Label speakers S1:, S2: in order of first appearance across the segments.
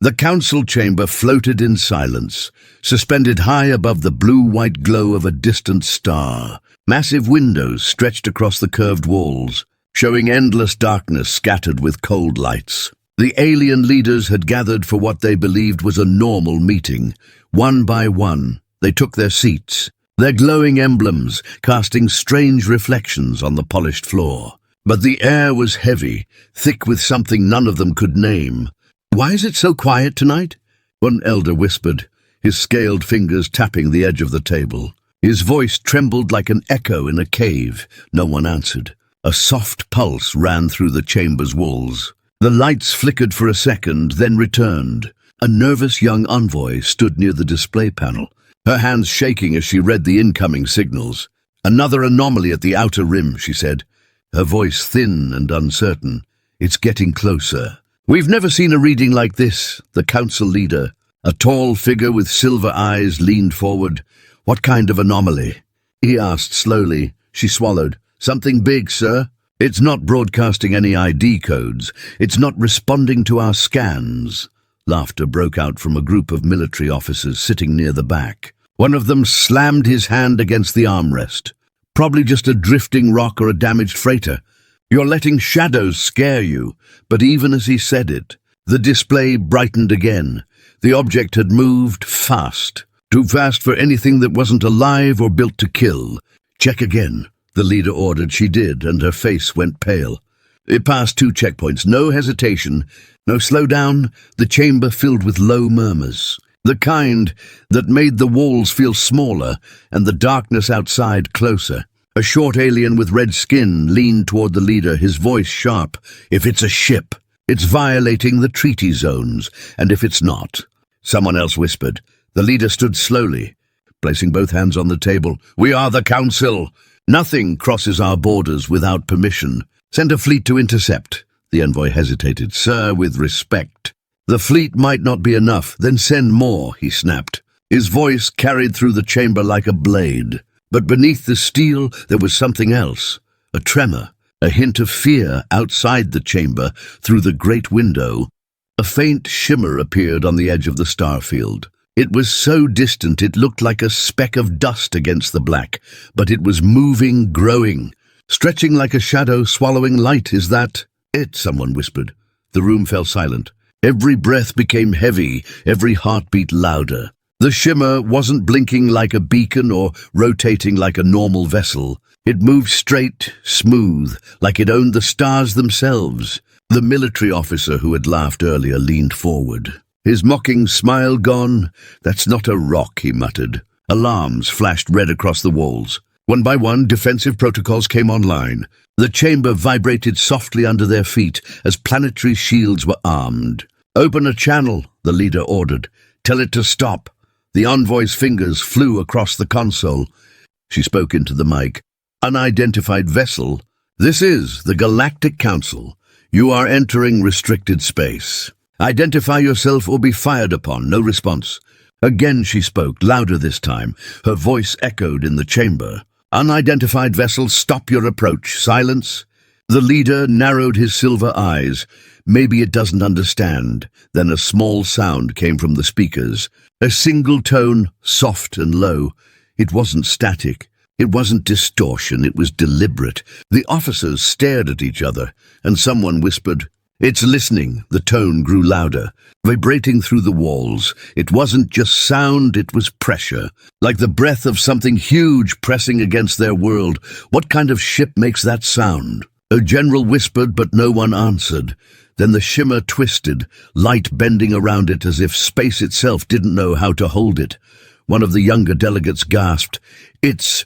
S1: The council chamber floated in silence, suspended high above the blue-white glow of a distant star. Massive windows stretched across the curved walls, showing endless darkness scattered with cold lights. The alien leaders had gathered for what they believed was a normal meeting. One by one, they took their seats, their glowing emblems casting strange reflections on the polished floor. But the air was heavy, thick with something none of them could name. "Why is it so quiet tonight?" one elder whispered, his scaled fingers tapping the edge of the table. His voice trembled like an echo in a cave. No one answered. A soft pulse ran through the chamber's walls. The lights flickered for a second, then returned. A nervous young envoy stood near the display panel, her hands shaking as she read the incoming signals. "Another anomaly at the outer rim," she said, her voice thin and uncertain. "It's getting closer." "We've never seen a reading like this," the council leader, a tall figure with silver eyes, leaned forward. "What kind of anomaly?" he asked slowly. She swallowed. "Something big, sir. It's not broadcasting any ID codes. It's not responding to our scans." Laughter broke out from a group of military officers sitting near the back. One of them slammed his hand against the armrest. "Probably just a drifting rock or a damaged freighter. You're letting shadows scare you." But even as he said it, the display brightened again. The object had moved fast. Too fast for anything that wasn't alive or built to kill. "Check again," the leader ordered. She did, and her face went pale. It passed 2 checkpoints. No hesitation, no slowdown. The chamber filled with low murmurs, the kind that made the walls feel smaller and the darkness outside closer. A short alien with red skin leaned toward the leader, his voice sharp. "If it's a ship, it's violating the treaty zones, and if it's not..." Someone else whispered. The leader stood slowly, placing both hands on the table. "We are the council. Nothing crosses our borders without permission. Send a fleet to intercept." The envoy hesitated. "Sir, with respect." "The fleet might not be enough. Then send more," he snapped. His voice carried through the chamber like a blade. But beneath the steel there was something else. A tremor, a hint of fear outside the chamber, through the great window. A faint shimmer appeared on the edge of the starfield. It was so distant it looked like a speck of dust against the black, but it was moving, growing, stretching like a shadow, swallowing light. "Is that it?" someone whispered. The room fell silent. Every breath became heavy, every heartbeat louder. The shimmer wasn't blinking like a beacon or rotating like a normal vessel. It moved straight, smooth, like it owned the stars themselves. The military officer who had laughed earlier leaned forward. His mocking smile gone. "That's not a rock," he muttered. Alarms flashed red across the walls. One by one, defensive protocols came online. The chamber vibrated softly under their feet as planetary shields were armed. "Open a channel," the leader ordered. "Tell it to stop." The envoy's fingers flew across the console. She spoke into the mic. "Unidentified vessel. This is the Galactic Council. You are entering restricted space. Identify yourself or be fired upon." No response. Again she spoke, louder this time. Her voice echoed in the chamber. "Unidentified vessel, stop your approach. Silence." The leader narrowed his silver eyes. "Maybe it doesn't understand." Then a small sound came from the speakers. A single tone, soft and low. It wasn't static. It wasn't distortion. It was deliberate. The officers stared at each other, and someone whispered, "It's listening." The tone grew louder, vibrating through the walls. It wasn't just sound, it was pressure, like the breath of something huge pressing against their world. "What kind of ship makes that sound?" A general whispered, but no one answered. Then the shimmer twisted, light bending around it as if space itself didn't know how to hold it. One of the younger delegates gasped, It's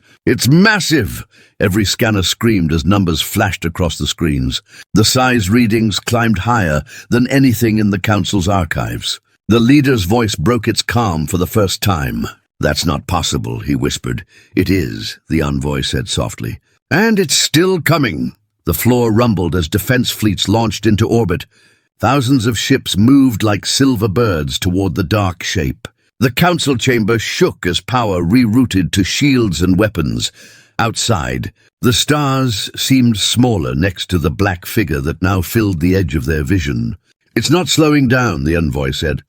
S1: massive!" Every scanner screamed as numbers flashed across the screens. The size readings climbed higher than anything in the council's archives. The leader's voice broke its calm for the first time. "That's not possible," he whispered. "It is," the envoy said softly. "And it's still coming." The floor rumbled as defense fleets launched into orbit. Thousands of ships moved like silver birds toward the dark shape. The council chamber shook as power rerouted to shields and weapons. Outside, the stars seemed smaller next to the black figure that now filled the edge of their vision. "It's not slowing down," the envoy said.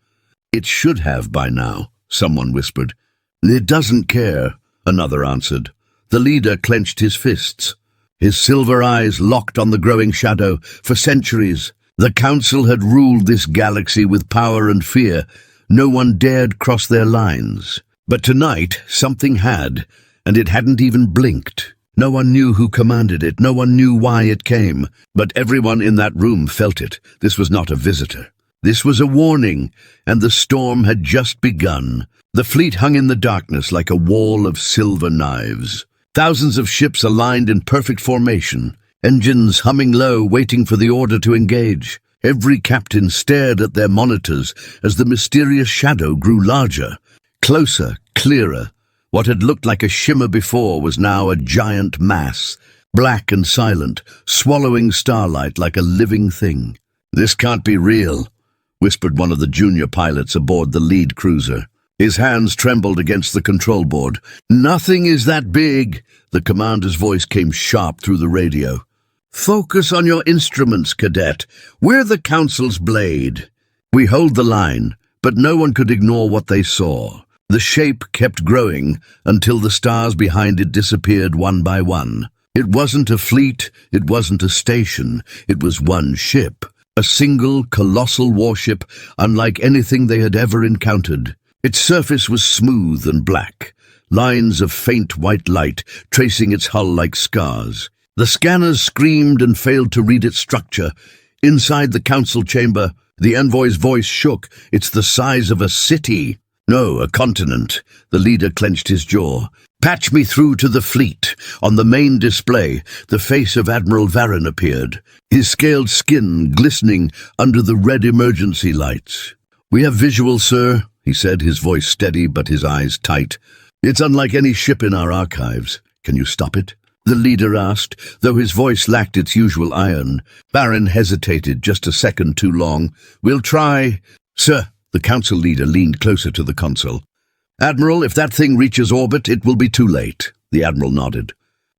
S1: "It should have by now," someone whispered. "It doesn't care," another answered. The leader clenched his fists. His silver eyes locked on the growing shadow. For centuries, the Council had ruled this galaxy with power and fear. No one dared cross their lines. But tonight, something had, and it hadn't even blinked. No one knew who commanded it. No one knew why it came. But everyone in that room felt it. This was not a visitor. This was a warning, and the storm had just begun. The fleet hung in the darkness like a wall of silver knives. Thousands of ships aligned in perfect formation, engines humming low, waiting for the order to engage. Every captain stared at their monitors as the mysterious shadow grew larger, closer, clearer. What had looked like a shimmer before was now a giant mass, black and silent, swallowing starlight like a living thing. "This can't be real," whispered one of the junior pilots aboard the lead cruiser. His hands trembled against the control board. "Nothing is that big," the commander's voice came sharp through the radio. "Focus on your instruments, cadet. We're the Council's blade." We hold the line, but no one could ignore what they saw. The shape kept growing until the stars behind it disappeared one by one. It wasn't a fleet, it wasn't a station, it was one ship. A single, colossal warship, unlike anything they had ever encountered. Its surface was smooth and black, lines of faint white light tracing its hull like scars. The scanners screamed and failed to read its structure. Inside the council chamber, the envoy's voice shook. "It's the size of a city." "No, a continent." The leader clenched his jaw. "Patch me through to the fleet." On the main display, the face of Admiral Varren appeared, his scaled skin glistening under the red emergency lights. "We have visual, sir," he said, his voice steady but his eyes tight. "It's unlike any ship in our archives. Can you stop it?" the leader asked, though his voice lacked its usual iron. Varren hesitated just a second too long. "We'll try." "Sir," the council leader leaned closer to the console. "Admiral, if that thing reaches orbit, it will be too late." The admiral nodded.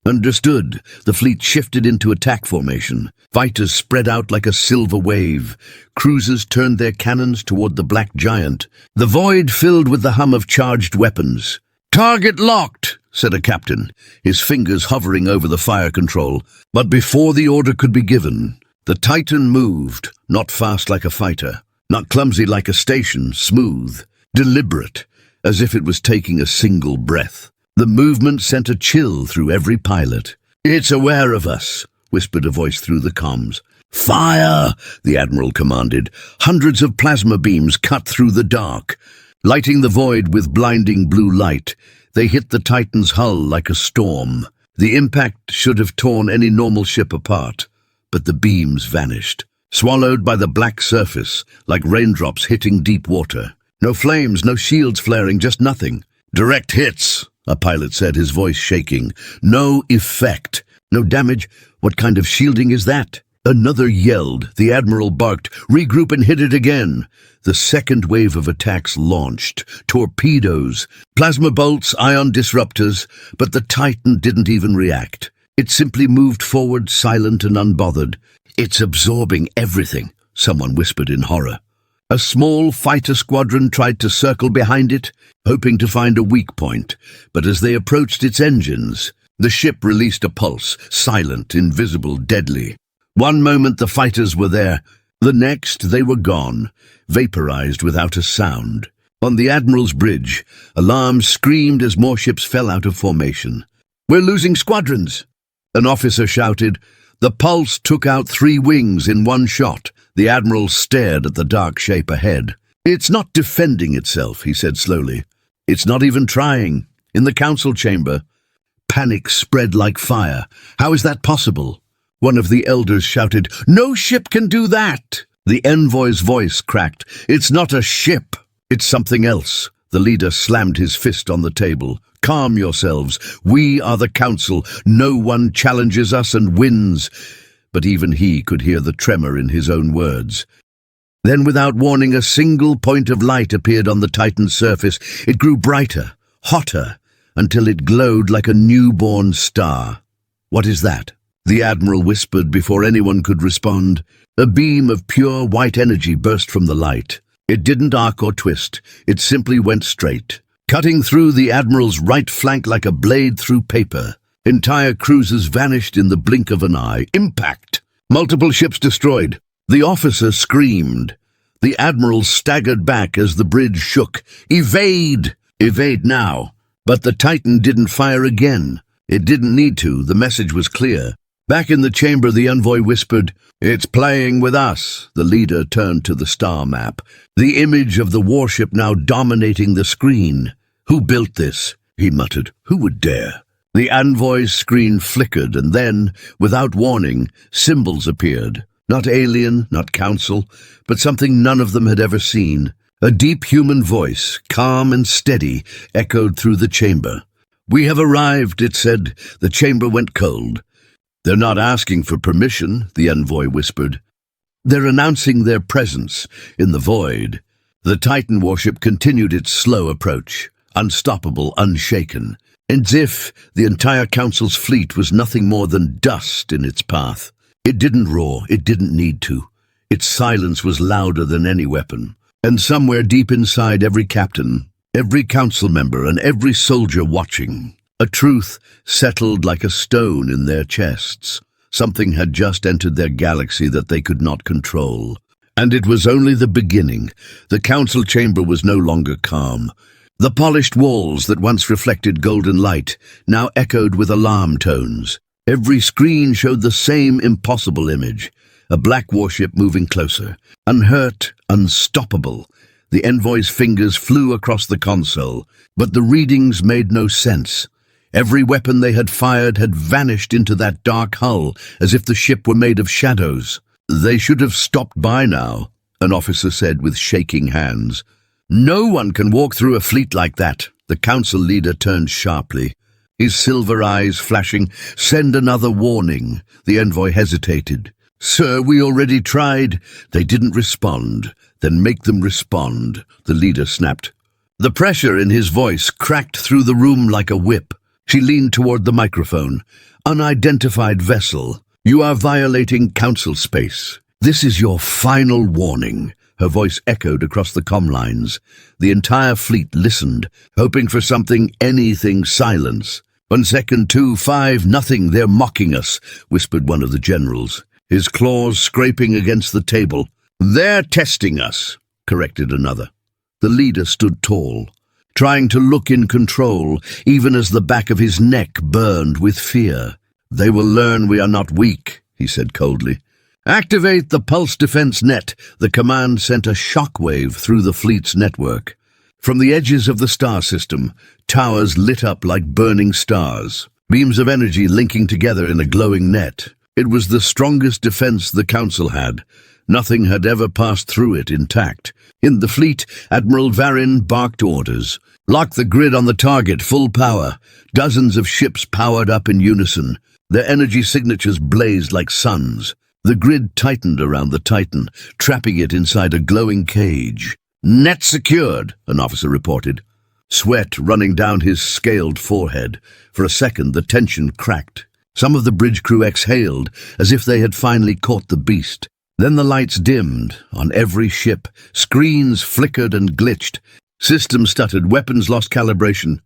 S1: "Understood." The fleet shifted into attack formation. Fighters spread out like a silver wave. Cruisers turned their cannons toward the black giant. The void filled with the hum of charged weapons. "Target locked," said a captain, his fingers hovering over the fire control. But before the order could be given, the Titan moved, not fast like a fighter, not clumsy like a station, smooth, deliberate, as if it was taking a single breath. The movement sent a chill through every pilot. "It's aware of us," whispered a voice through the comms. "Fire!" the admiral commanded. Hundreds of plasma beams cut through the dark, lighting the void with blinding blue light. They hit the Titan's hull like a storm. The impact should have torn any normal ship apart, but the beams vanished, swallowed by the black surface like raindrops hitting deep water. No flames, no shields flaring, just nothing. "Direct hits," a pilot said, his voice shaking. "No effect. No damage. What kind of shielding is that?" Another yelled. The admiral barked, "Regroup and hit it again." The second wave of attacks launched. Torpedoes, plasma bolts, ion disruptors, but the Titan didn't even react. It simply moved forward, silent and unbothered. "It's absorbing everything," someone whispered in horror. A small fighter squadron tried to circle behind it, hoping to find a weak point, but as they approached its engines, the ship released a pulse, silent, invisible, deadly. One moment the fighters were there, the next they were gone, vaporized without a sound. On the Admiral's bridge, alarms screamed as more ships fell out of formation. "We're losing squadrons!" An officer shouted. The pulse took out 3 wings in one shot. The Admiral stared at the dark shape ahead. "It's not defending itself," he said slowly. "It's not even trying." In the council chamber, panic spread like fire. "How is that possible?" One of the elders shouted, "No ship can do that!" The envoy's voice cracked. "It's not a ship, it's something else." The leader slammed his fist on the table. "Calm yourselves. We are the council. No one challenges us and wins." But even he could hear the tremor in his own words. Then, without warning, a single point of light appeared on the Titan's surface. It grew brighter, hotter, until it glowed like a newborn star. "What is that?" The Admiral whispered before anyone could respond. A beam of pure white energy burst from the light. It didn't arc or twist, it simply went straight, cutting through the Admiral's right flank like a blade through paper. Entire cruisers vanished in the blink of an eye. Impact! Multiple ships destroyed. The officer screamed. The Admiral staggered back as the bridge shook. Evade! Evade now! But the Titan didn't fire again. It didn't need to, the message was clear. Back in the chamber, the envoy whispered, "It's playing with us." The leader turned to the star map, the image of the warship now dominating the screen. "Who built this?" he muttered. "Who would dare?" The envoy's screen flickered, and then, without warning, symbols appeared. Not alien, not council, but something none of them had ever seen. A deep human voice, calm and steady, echoed through the chamber. "We have arrived," it said. The chamber went cold. "They're not asking for permission," the envoy whispered. "They're announcing their presence in the void." The Titan warship continued its slow approach, unstoppable, unshaken, as if the entire Council's fleet was nothing more than dust in its path. It didn't roar, it didn't need to. Its silence was louder than any weapon. And somewhere deep inside every captain, every council member, and every soldier watching, a truth settled like a stone in their chests. Something had just entered their galaxy that they could not control. And it was only the beginning. The council chamber was no longer calm. The polished walls that once reflected golden light now echoed with alarm tones. Every screen showed the same impossible image, a black warship moving closer, unhurt, unstoppable. The envoy's fingers flew across the console, but the readings made no sense. Every weapon they had fired had vanished into that dark hull, as if the ship were made of shadows. "They should have stopped by now," an officer said with shaking hands. "No one can walk through a fleet like that." The council leader turned sharply, his silver eyes flashing. "Send another warning." The envoy hesitated. "Sir, we already tried." "They didn't respond. Then make them respond," the leader snapped. The pressure in his voice cracked through the room like a whip. She leaned toward the microphone. "Unidentified vessel, you are violating council space. This is your final warning." Her voice echoed across the comm lines. The entire fleet listened, hoping for something, anything. Silence. "1 second, 2, 5, nothing. They're mocking us," whispered one of the generals, his claws scraping against the table. "They're testing us," corrected another. The leader stood tall, trying to look in control, even as the back of his neck burned with fear. "They will learn we are not weak," he said coldly. "Activate the pulse defense net." The command sent a shockwave through the fleet's network. From the edges of the star system, towers lit up like burning stars, beams of energy linking together in a glowing net. It was the strongest defense the Council had. Nothing had ever passed through it intact. In the fleet, Admiral Varin barked orders. "Lock the grid on the target, full power." Dozens of ships powered up in unison. Their energy signatures blazed like suns. The grid tightened around the Titan, trapping it inside a glowing cage. "Net secured," an officer reported, sweat running down his scaled forehead. For a second, the tension cracked. Some of the bridge crew exhaled, as if they had finally caught the beast. Then the lights dimmed. On every ship, screens flickered and glitched. Systems stuttered, weapons lost calibration.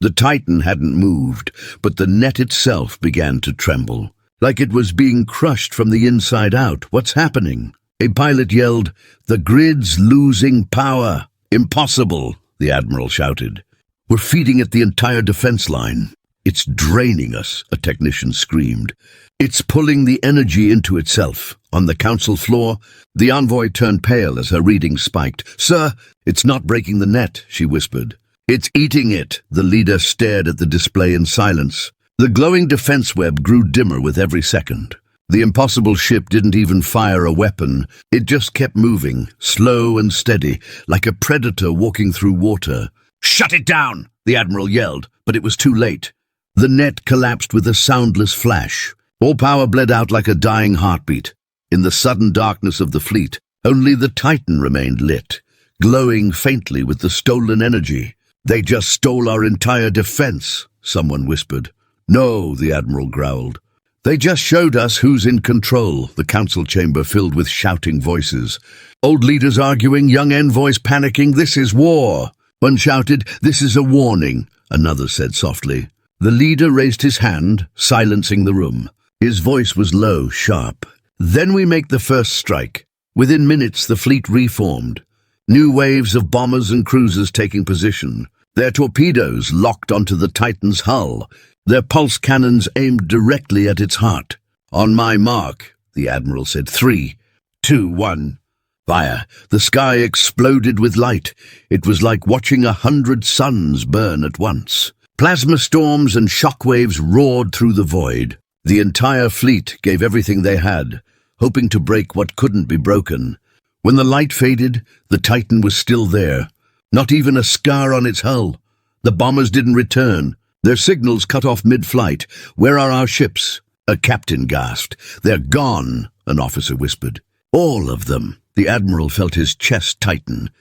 S1: The Titan hadn't moved, but the net itself began to tremble, like it was being crushed from the inside out. "What's happening?" A pilot yelled. "The grid's losing power." "Impossible," the Admiral shouted. "We're feeding it the entire defense line." "It's draining us," a technician screamed. "It's pulling the energy into itself." On the council floor, the envoy turned pale as her reading spiked. "Sir, it's not breaking the net," she whispered. "It's eating it." The leader stared at the display in silence. The glowing defense web grew dimmer with every second. The impossible ship didn't even fire a weapon. It just kept moving, slow and steady, like a predator walking through water. "Shut it down!" the Admiral yelled, but it was too late. The net collapsed with a soundless flash. All power bled out like a dying heartbeat. In the sudden darkness of the fleet, only the Titan remained lit, glowing faintly with the stolen energy. "They just stole our entire defense," someone whispered. "No," the Admiral growled. They just showed us who's in control, the council chamber filled with shouting voices. Old leaders arguing, young envoys panicking, this is war. One shouted, this is a warning, another said softly. The leader raised his hand, silencing the room. His voice was low, sharp. Then we make the first strike. Within minutes, the fleet reformed. New waves of bombers and cruisers taking position. Their torpedoes locked onto the Titan's hull. Their pulse cannons aimed directly at its heart. On my mark, the admiral said. 3, 2, 1. Fire. The sky exploded with light. It was like watching 100 suns burn at once. Plasma storms and shockwaves roared through the void. The entire fleet gave everything they had, hoping to break what couldn't be broken. When the light faded, the Titan was still there. Not even a scar on its hull. The bombers didn't return. Their signals cut off mid-flight. Where are our ships? A captain gasped. They're gone, an officer whispered. All of them. The admiral felt his chest tighten.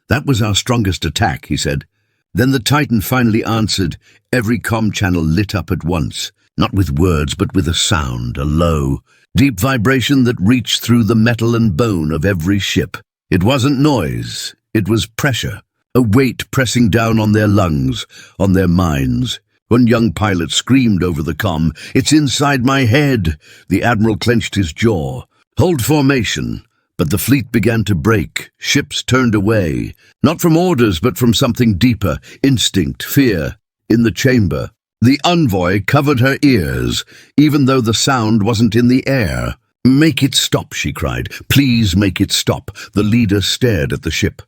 S1: That was our strongest attack, he said. Then the Titan finally answered. Every comm channel lit up at once. Not with words, but with a sound, a low, deep vibration that reached through the metal and bone of every ship. It wasn't noise. It was pressure. A weight pressing down on their lungs, on their minds. One young pilot screamed over the comm, "It's inside my head!" The admiral clenched his jaw. Hold formation. But the fleet began to break. Ships turned away. Not from orders, but from something deeper. Instinct, fear. In the chamber, the envoy covered her ears, even though the sound wasn't in the air. "Make it stop," she cried. "Please make it stop." The leader stared at the ship.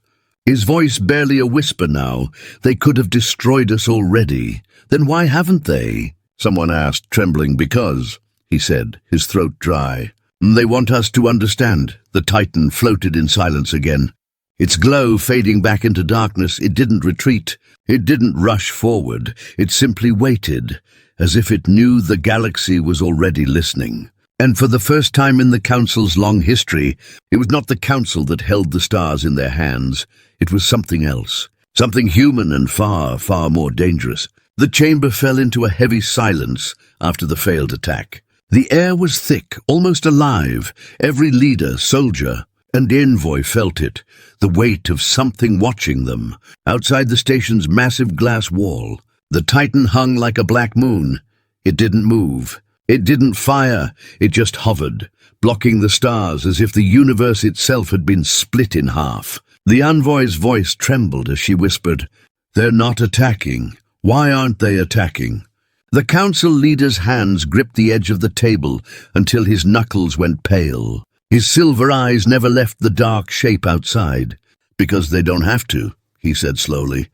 S1: His voice barely a whisper now. "They could have destroyed us already." "Then why haven't they?" someone asked, trembling. "Because," he said, his throat dry. "They want us to understand." The Titan floated in silence again. Its glow fading back into darkness, it didn't retreat. It didn't rush forward. It simply waited, as if it knew the galaxy was already listening. And for the first time in the Council's long history, it was not the Council that held the stars in their hands. It was something else. Something human and far, far more dangerous. The chamber fell into a heavy silence after the failed attack. The air was thick, almost alive. Every leader, soldier, and envoy felt it, the weight of something watching them. Outside the station's massive glass wall, the Titan hung like a black moon. It didn't move. It didn't fire. It just hovered, blocking the stars as if the universe itself had been split in half. The envoy's voice trembled as she whispered, "They're not attacking. Why aren't they attacking?" The council leader's hands gripped the edge of the table until his knuckles went pale. His silver eyes never left the dark shape outside. "Because they don't have to," he said slowly.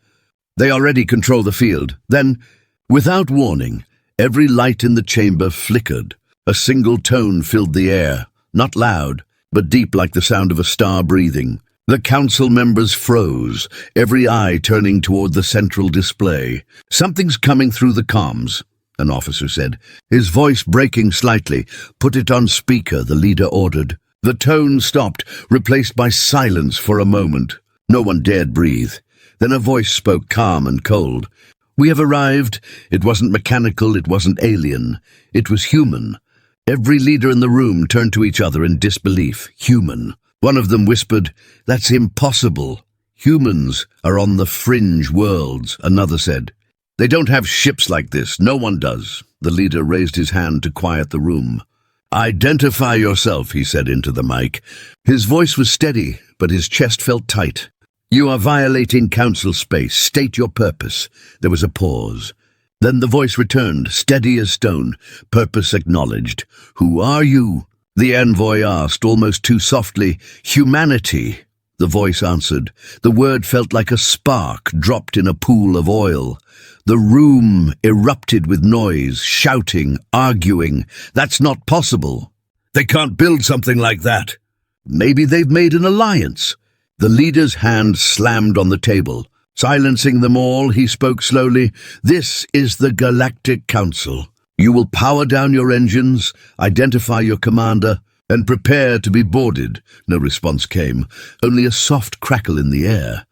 S1: "They already control the field." Then, without warning, every light in the chamber flickered. A single tone filled the air, not loud, but deep like the sound of a star breathing. The council members froze, every eye turning toward the central display. "Something's coming through the comms," an officer said, his voice breaking slightly. "Put it on speaker," the leader ordered. The tone stopped, replaced by silence for a moment. No one dared breathe. Then a voice spoke, calm and cold. "We have arrived." It wasn't mechanical, it wasn't alien. It was human. Every leader in the room turned to each other in disbelief. Human. One of them whispered, "That's impossible. Humans are on the fringe worlds," another said. "They don't have ships like this. No one does." The leader raised his hand to quiet the room. "Identify yourself," he said into the mic. His voice was steady, but his chest felt tight. "You are violating council space. State your purpose." There was a pause. Then the voice returned, steady as stone. "Purpose acknowledged." "Who are you?" the envoy asked, almost too softly. "Humanity," the voice answered. The word felt like a spark dropped in a pool of oil. The room erupted with noise, shouting, arguing. "That's not possible. They can't build something like that." "Maybe they've made an alliance." The leader's hand slammed on the table. Silencing them all, he spoke slowly. "This is the Galactic Council. You will power down your engines, identify your commander, and prepare to be boarded." No response came, only a soft crackle in the air.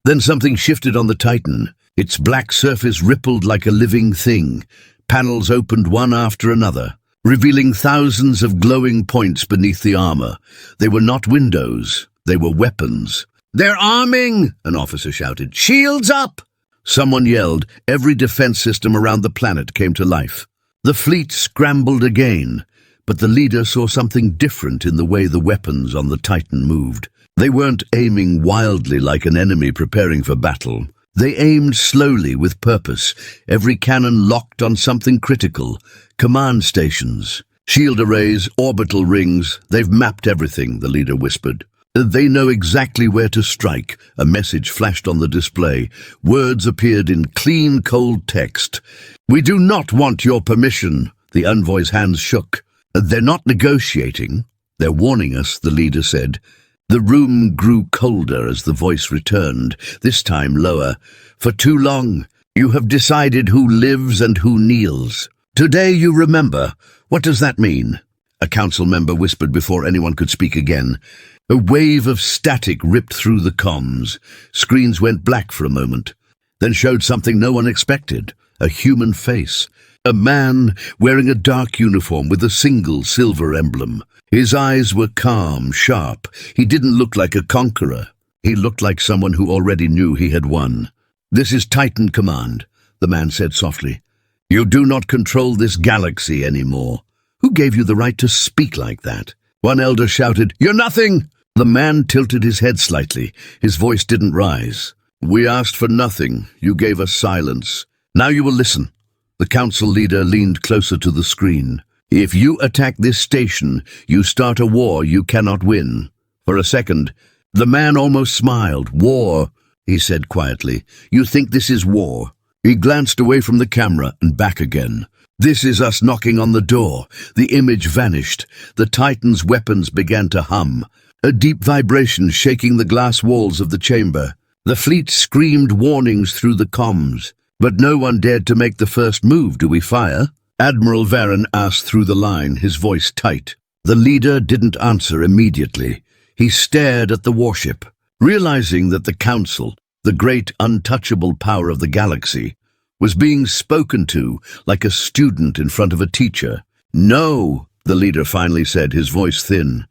S1: Then something shifted on the Titan. Its black surface rippled like a living thing. Panels opened one after another. revealing thousands of glowing points beneath the armor. They were not windows, they were weapons. "They're arming!" an officer shouted. "Shields up!" Someone yelled. Every defense system around the planet came to life. The fleet scrambled again, but the leader saw something different in the way the weapons on the Titan moved. They weren't aiming wildly like an enemy preparing for battle. They aimed slowly with purpose, every cannon locked on something critical. Command stations, shield arrays, orbital rings. "They've mapped everything," the leader whispered. "They know exactly where to strike." A message flashed on the display. Words appeared in clean, cold text. "We do not want your permission." The envoy's hands shook. "They're not negotiating. They're warning us," the leader said. The room grew colder as the voice returned, this time lower. "For too long, you have decided who lives and who kneels. Today you remember. What does that mean?" A council member whispered before anyone could speak again. A wave of static ripped through the comms. Screens went black for a moment, then showed something no one expected. A human face. A man wearing a dark uniform with a single silver emblem. His eyes were calm, sharp. He didn't look like a conqueror. He looked like someone who already knew he had won. "This is Titan Command," the man said softly. "You do not control this galaxy anymore." "Who gave you the right to speak like that?" One elder shouted, "You're nothing!" The man tilted his head slightly. His voice didn't rise. "We asked for nothing. You gave us silence. Now you will listen." The council leader leaned closer to the screen. "If you attack this station, you start a war you cannot win." For a second, the man almost smiled. "War," he said quietly. "You think this is war?" He glanced away from the camera and back again. "This is us knocking on the door." The image vanished. The Titan's weapons began to hum, a deep vibration shaking the glass walls of the chamber. The fleet screamed warnings through the comms, but no one dared to make the first move. "Do we fire?" Admiral Varen asked through the line, his voice tight. The leader didn't answer immediately. He stared at the warship, realizing that the Council, the great untouchable power of the galaxy, was being spoken to like a student in front of a teacher. "No," the leader finally said, his voice thin.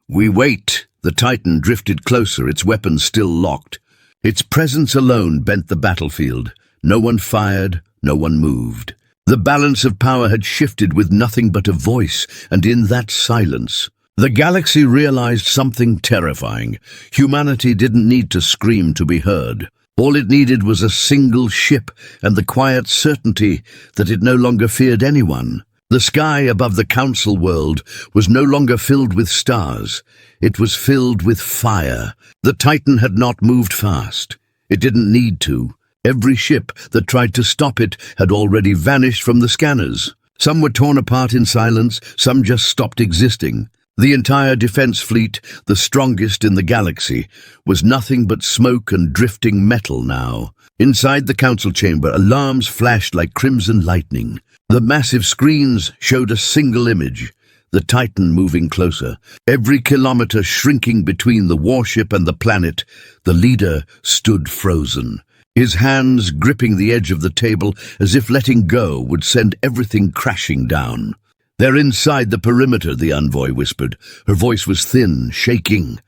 S1: "We wait." The Titan drifted closer, its weapons still locked. Its presence alone bent the battlefield. No one fired, no one moved. The balance of power had shifted with nothing but a voice, and in that silence, the galaxy realized something terrifying. Humanity didn't need to scream to be heard. All it needed was a single ship and the quiet certainty that it no longer feared anyone. The sky above the Council world was no longer filled with stars. It was filled with fire. The Titan had not moved fast. It didn't need to. Every ship that tried to stop it had already vanished from the scanners. Some were torn apart in silence, some just stopped existing. The entire defense fleet, the strongest in the galaxy, was nothing but smoke and drifting metal now. Inside the council chamber, alarms flashed like crimson lightning. The massive screens showed a single image, the Titan moving closer. Every kilometer shrinking between the warship and the planet, the leader stood frozen. His hands gripping the edge of the table as if letting go would send everything crashing down. "They're inside the perimeter," the envoy whispered. Her voice was thin, shaking.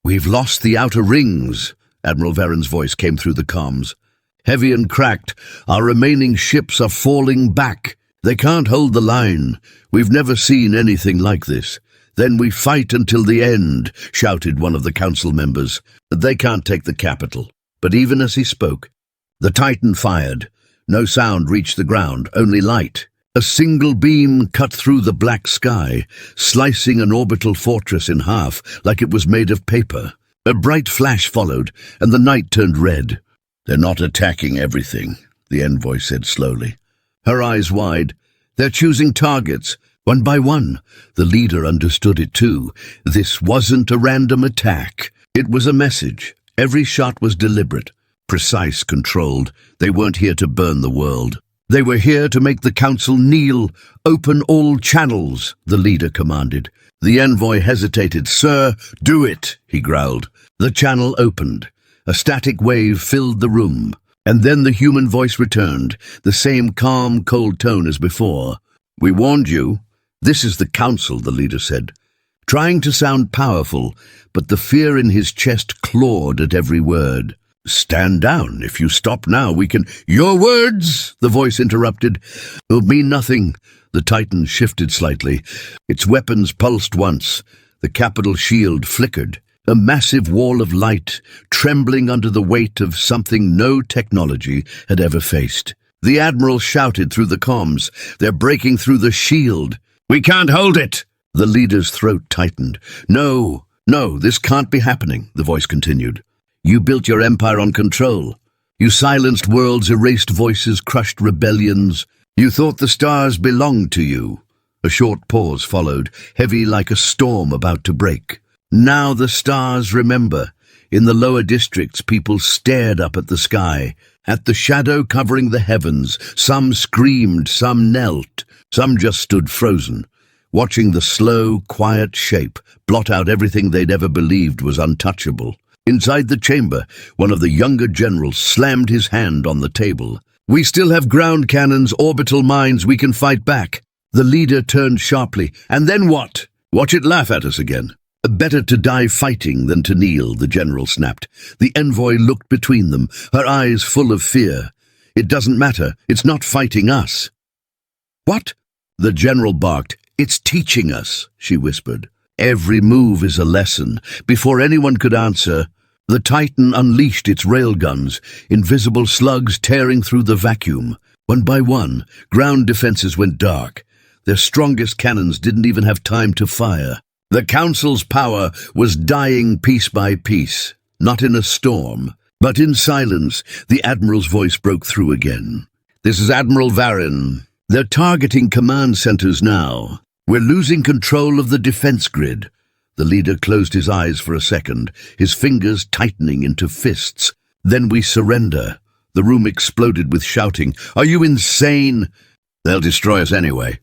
S1: "We've lost the outer rings," Admiral Varen's voice came through the comms. "Heavy and cracked, our remaining ships are falling back. They can't hold the line. We've never seen anything like this." "Then we fight until the end," shouted one of the council members. "They can't take the capital." But even as he spoke, the Titan fired. No sound reached the ground, only light. A single beam cut through the black sky, slicing an orbital fortress in half like it was made of paper. A bright flash followed, and the night turned red. "They're not attacking everything," the envoy said slowly. Her eyes wide. "They're choosing targets, one by one." The leader understood it too. This wasn't a random attack. It was a message. Every shot was deliberate, precise, controlled. They weren't here to burn the world. They were here to make the council kneel. "Open all channels," the leader commanded. The envoy hesitated. "Sir, do it," he growled. The channel opened. A static wave filled the room. And then the human voice returned, the same calm, cold tone as before. "We warned you. "This is the Council," the leader said, trying to sound powerful, but the fear in his chest clawed at every word. "Stand down. If you stop now, we can—" "Your words," the voice interrupted, "will mean nothing." The Titan shifted slightly. Its weapons pulsed once. The capital shield flickered. A massive wall of light, trembling under the weight of something no technology had ever faced. The Admiral shouted through the comms, "They're breaking through the shield." "We can't hold it!" The leader's throat tightened. No, this can't be happening," the voice continued. "You built your empire on control. You silenced worlds, erased voices, crushed rebellions. You thought the stars belonged to you." A short pause followed, heavy like a storm about to break. "Now the stars remember." In the lower districts, people stared up at the sky, at the shadow covering the heavens. Some screamed, some knelt, some just stood frozen, watching the slow, quiet shape blot out everything they'd ever believed was untouchable. Inside the chamber, one of the younger generals slammed his hand on the table. "We still have ground cannons, orbital mines, we can fight back." The leader turned sharply. "And then what? Watch it laugh at us again." "Better to die fighting than to kneel," the general snapped. The envoy looked between them, her eyes full of fear. "It doesn't matter. It's not fighting us." "What?" The general barked. "It's teaching us," she whispered. "Every move is a lesson." Before anyone could answer, the Titan unleashed its railguns, invisible slugs tearing through the vacuum. One by one, ground defenses went dark. Their strongest cannons didn't even have time to fire. The Council's power was dying piece by piece, not in a storm, but in silence. The Admiral's voice broke through again. "This is Admiral Varin. They're targeting command centers now. We're losing control of the defense grid." The leader closed his eyes for a second, his fingers tightening into fists. "Then we surrender." The room exploded with shouting. "Are you insane?" "They'll destroy us anyway."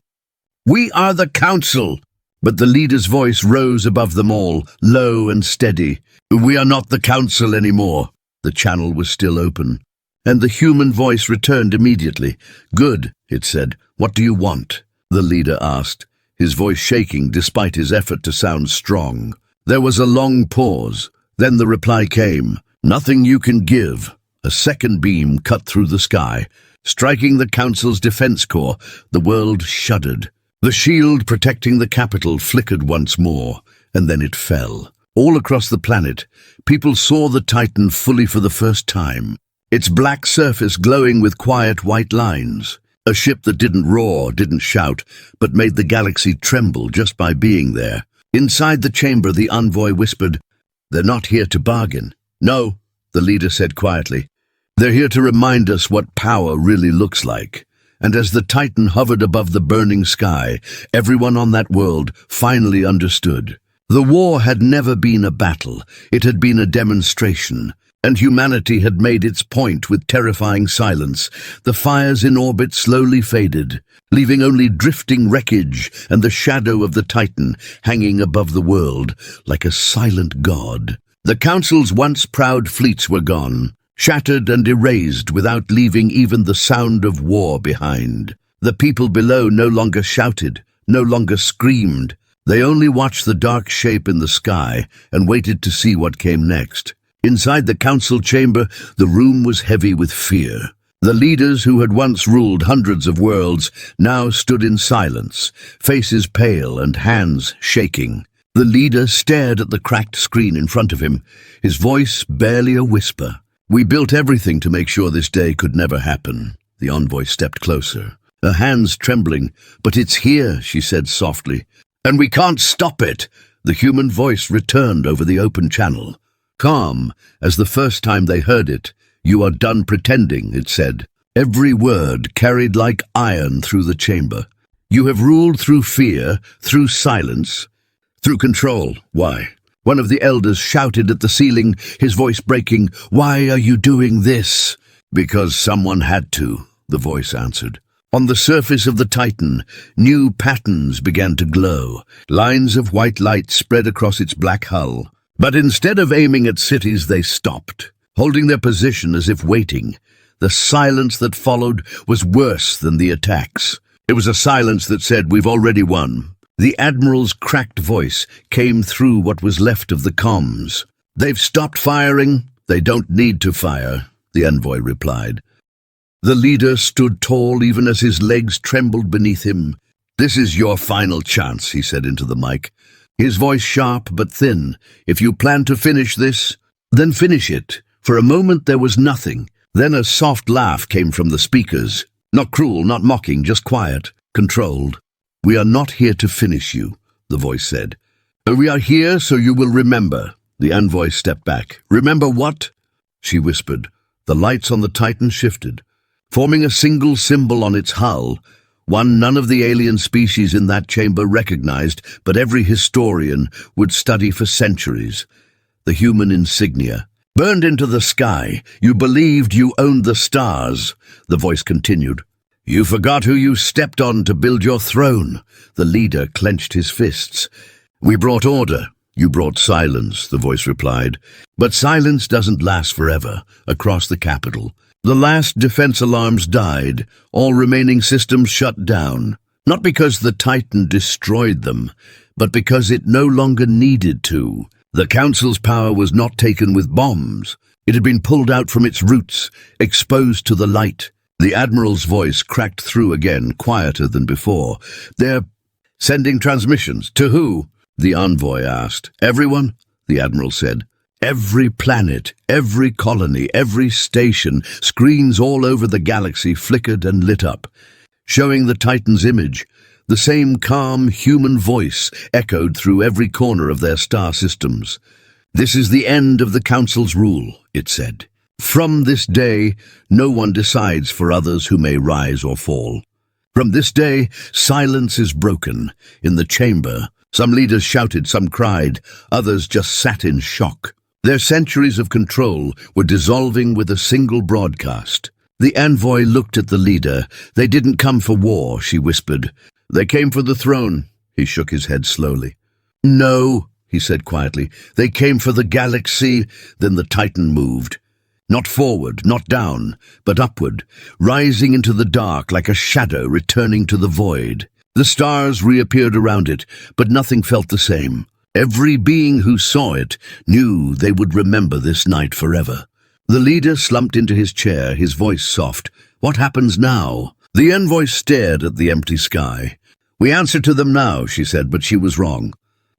S1: "We are the Council." But the leader's voice rose above them all, low and steady. "We are not the Council anymore." The channel was still open, and the human voice returned immediately. "Good," it said. "What do you want?" the leader asked, his voice shaking despite his effort to sound strong. There was a long pause. Then the reply came. "Nothing you can give." A second beam cut through the sky, striking the Council's defense core. The world shuddered. The shield protecting the capital flickered once more, and then it fell. All across the planet, people saw the Titan fully for the first time, its black surface glowing with quiet white lines. A ship that didn't roar, didn't shout, but made the galaxy tremble just by being there. Inside the chamber, the envoy whispered, "They're not here to bargain." "No," the leader said quietly. "They're here to remind us what power really looks like." And as the Titan hovered above the burning sky, everyone on that world finally understood. The war had never been a battle, it had been a demonstration, and humanity had made its point with terrifying silence. The fires in orbit slowly faded, leaving only drifting wreckage and the shadow of the Titan hanging above the world like a silent god. The Council's once proud fleets were gone, shattered and erased without leaving even the sound of war behind. The people below no longer shouted, no longer screamed. They only watched the dark shape in the sky and waited to see what came next. Inside the Council chamber, the room was heavy with fear. The leaders who had once ruled hundreds of worlds now stood in silence, faces pale and hands shaking. The leader stared at the cracked screen in front of him, his voice barely a whisper. "We built everything to make sure this day could never happen." The envoy stepped closer, her hands trembling. "But it's here," she said softly, "and we can't stop it." The human voice returned over the open channel, calm as the first time they heard it. "You are done pretending," it said. Every word carried like iron through the chamber. "You have ruled through fear, through silence, through control. Why?" One of the elders shouted at the ceiling, his voice breaking. "Why are you doing this?" "Because someone had to," the voice answered. On the surface of the Titan, new patterns began to glow. Lines of white light spread across its black hull. But instead of aiming at cities, they stopped, holding their position as if waiting. The silence that followed was worse than the attacks. It was a silence that said, "We've already won. The Admiral's cracked voice came through what was left of the comms. "They've stopped firing. They don't need to fire," the envoy replied. The leader stood tall even as his legs trembled beneath him. "This is your final chance," he said into the mic, his voice sharp but thin. "If you plan to finish this, then finish it." For a moment there was nothing. Then a soft laugh came from the speakers. Not cruel, not mocking, just quiet, controlled. "We are not here to finish you," the voice said. "We are here so you will remember." The envoy stepped back. "Remember what?" she whispered. The lights on the Titan shifted, forming a single symbol on its hull, one none of the alien species in that chamber recognized, but every historian would study for centuries. The human insignia. "Burned into the sky. You believed you owned the stars," the voice continued. "You forgot who you stepped on to build your throne." The leader clenched his fists. "We brought order. You brought silence," the voice replied. "But silence doesn't last forever." Across the capital, the last defense alarms died, all remaining systems shut down. Not because the Titan destroyed them, but because it no longer needed to. The Council's power was not taken with bombs. It had been pulled out from its roots, exposed to the light. The Admiral's voice cracked through again, quieter than before. "They're sending transmissions. To who?" the envoy asked. "Everyone," the Admiral said. "Every planet, every colony, every station." Screens all over the galaxy flickered and lit up, showing the Titan's image. The same calm human voice echoed through every corner of their star systems. "This is the end of the Council's rule," it said. "From this day, no one decides for others who may rise or fall. From this day, silence is broken." In the chamber, some leaders shouted, some cried, others just sat in shock. Their centuries of control were dissolving with a single broadcast. The envoy looked at the leader. "They didn't come for war," she whispered. "They came for the throne." He shook his head slowly. "No," he said quietly. "They came for the galaxy." Then the Titan moved. Not forward, not down, but upward, rising into the dark like a shadow returning to the void. The stars reappeared around it, but nothing felt the same. Every being who saw it knew they would remember this night forever. The leader slumped into his chair, his voice soft. "What happens now?" The envoy stared at the empty sky. "We answer to them now," she said, but she was wrong.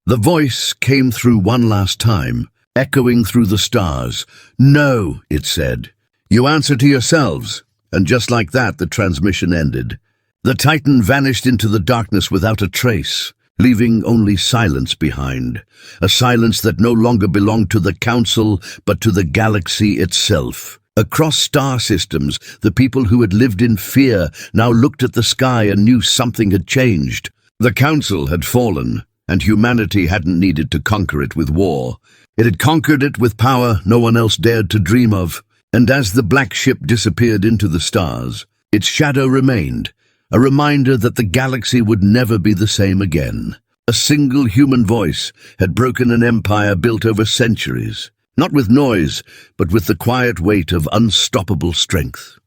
S1: The voice came through one last time, echoing through the stars. "No," it said. "You answer to yourselves." And just like that, the transmission ended. The Titan vanished into the darkness without a trace, leaving only silence behind. A silence that no longer belonged to the Council, but to the galaxy itself. Across star systems, the people who had lived in fear now looked at the sky and knew something had changed. The Council had fallen, and humanity hadn't needed to conquer it with war. It had conquered it with power no one else dared to dream of. And as the black ship disappeared into the stars, its shadow remained, a reminder that the galaxy would never be the same again. A single human voice had broken an empire built over centuries, not with noise, but with the quiet weight of unstoppable strength.